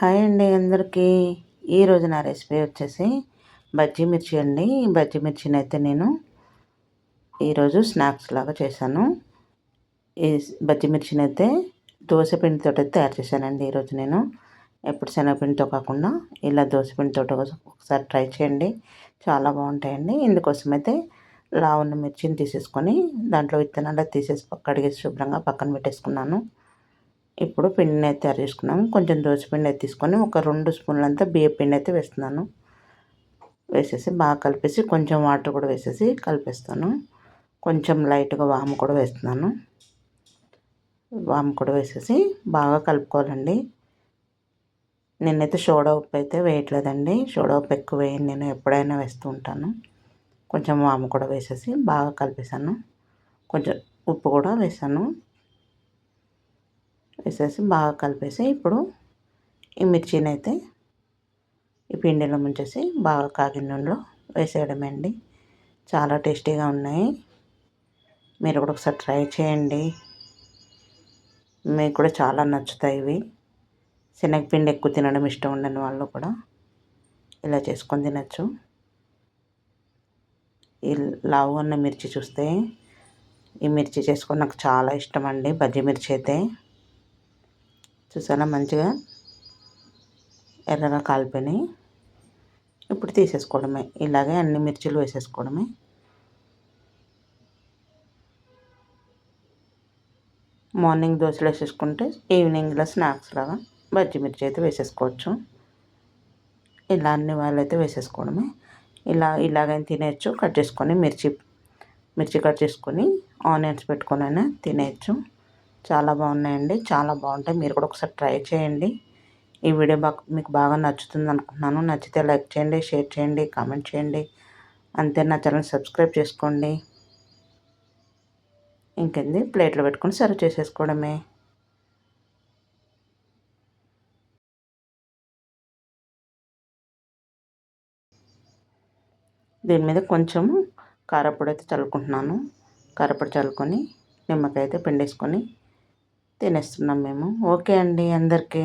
Hi అండి అందరికీ. ఈరోజు నా రెసిపీ వచ్చేసి బజ్జీ మిర్చి అండి. బజ్జీ మిర్చిని అయితే నేను ఈరోజు స్నాక్స్ లాగా చేశాను. ఈ బజ్జీ మిర్చిని అయితే దోశ పిండితో తయారు చేశానండి ఈరోజు నేను. ఎప్పుడు శనగపిండితో కాకుండా ఇలా దోశ పిండితో ఒకసారి ట్రై చేయండి, చాలా బాగుంటాయండి. ఇందుకోసం అయితే లావున్న మిర్చిని తీసేసుకొని దాంట్లో విత్తనాలు తీసేసి కడిగేసి శుభ్రంగా పక్కన పెట్టేసుకున్నాను. ఇప్పుడు పిండిని అయితే తయారు చేసుకున్నాము. కొంచెం దోసపిండి అయితే తీసుకొని ఒక 2 స్పూన్లంతా బియ్య పిండి అయితే వేస్తున్నాను. వేసేసి బాగా కలిపేసి కొంచెం వాటర్ కూడా వేసేసి కలిపేస్తాను. కొంచెం లైట్గా వాము కూడా వేస్తున్నాను. వాము కూడా వేసేసి బాగా కలుపుకోవాలండి. నేనైతే సోడా ఉప్పు అయితే వేయట్లేదండి. సోడా ఉప్పు ఎక్కువ వేయను, నేను ఎప్పుడైనా వేస్తూ ఉంటాను. కొంచెం వాము కూడా వేసేసి బాగా కలిపేసాను. కొంచెం ఉప్పు కూడా వేసాను. వేసేసి బాగా కలిపేసి ఇప్పుడు ఈ మిర్చిని అయితే ఈ పిండిలో ముంచేసి బాగా కాగిన నూనెలో వేసేయడమే అండి. చాలా టేస్టీగా ఉన్నాయి. మీరు కూడా ఒకసారి ట్రై చేయండి, మీకు కూడా చాలా నచ్చుతాయి ఇవి. శనగపిండి ఎక్కువ తినడం ఇష్టం ఉండని వాళ్ళు కూడా ఇలా చేసుకొని తినచ్చు. ఈ లావు ఉన్న మిర్చి చూస్తే ఈ మిర్చి చేసుకొని నాకు చాలా ఇష్టం అండి. బజ్జీ మిర్చి అయితే చూసారా మంచిగా ఎర్రగా కాలిపోయినాయి. ఇప్పుడు తీసేసుకోవడమే, ఇలాగే అన్ని మిర్చిలు వేసేసుకోవడమే. మార్నింగ్ దోశలు వేసేసుకుంటే ఈవినింగ్ ఇలా స్నాక్స్ లాగా బజ్జీ మిర్చి అయితే వేసేసుకోవచ్చు. ఇలా అన్ని వాళ్ళు అయితే వేసేసుకోవడమే. ఇలాగైనా తినేయచ్చు. కట్ చేసుకొని మిర్చి కట్ చేసుకొని ఆనియన్స్ పెట్టుకొని అయినా తినేయచ్చు. చాలా బాగున్నాయండి, చాలా బాగుంటాయి. మీరు కూడా ఒకసారి ట్రై చేయండి. ఈ వీడియో మీకు బాగా నచ్చుతుంది అనుకుంటున్నాను. నచ్చితే లైక్ చేయండి, షేర్ చేయండి, కామెంట్ చేయండి. అంతే, నా ఛానల్ సబ్స్క్రైబ్ చేసుకోండి. ఇంకేంది, ప్లేట్లో పెట్టుకొని సర్వ్ చేసేసుకోవడమే. దీని మీద కొంచెం కారపొడి అయితే చల్లుకుంటున్నాను. కారపొడి చల్లుకొని నిమ్మకాయ అయితే పిండేసుకొని తినేస్తున్నాం మేము. ఓకే అండి అందరికీ.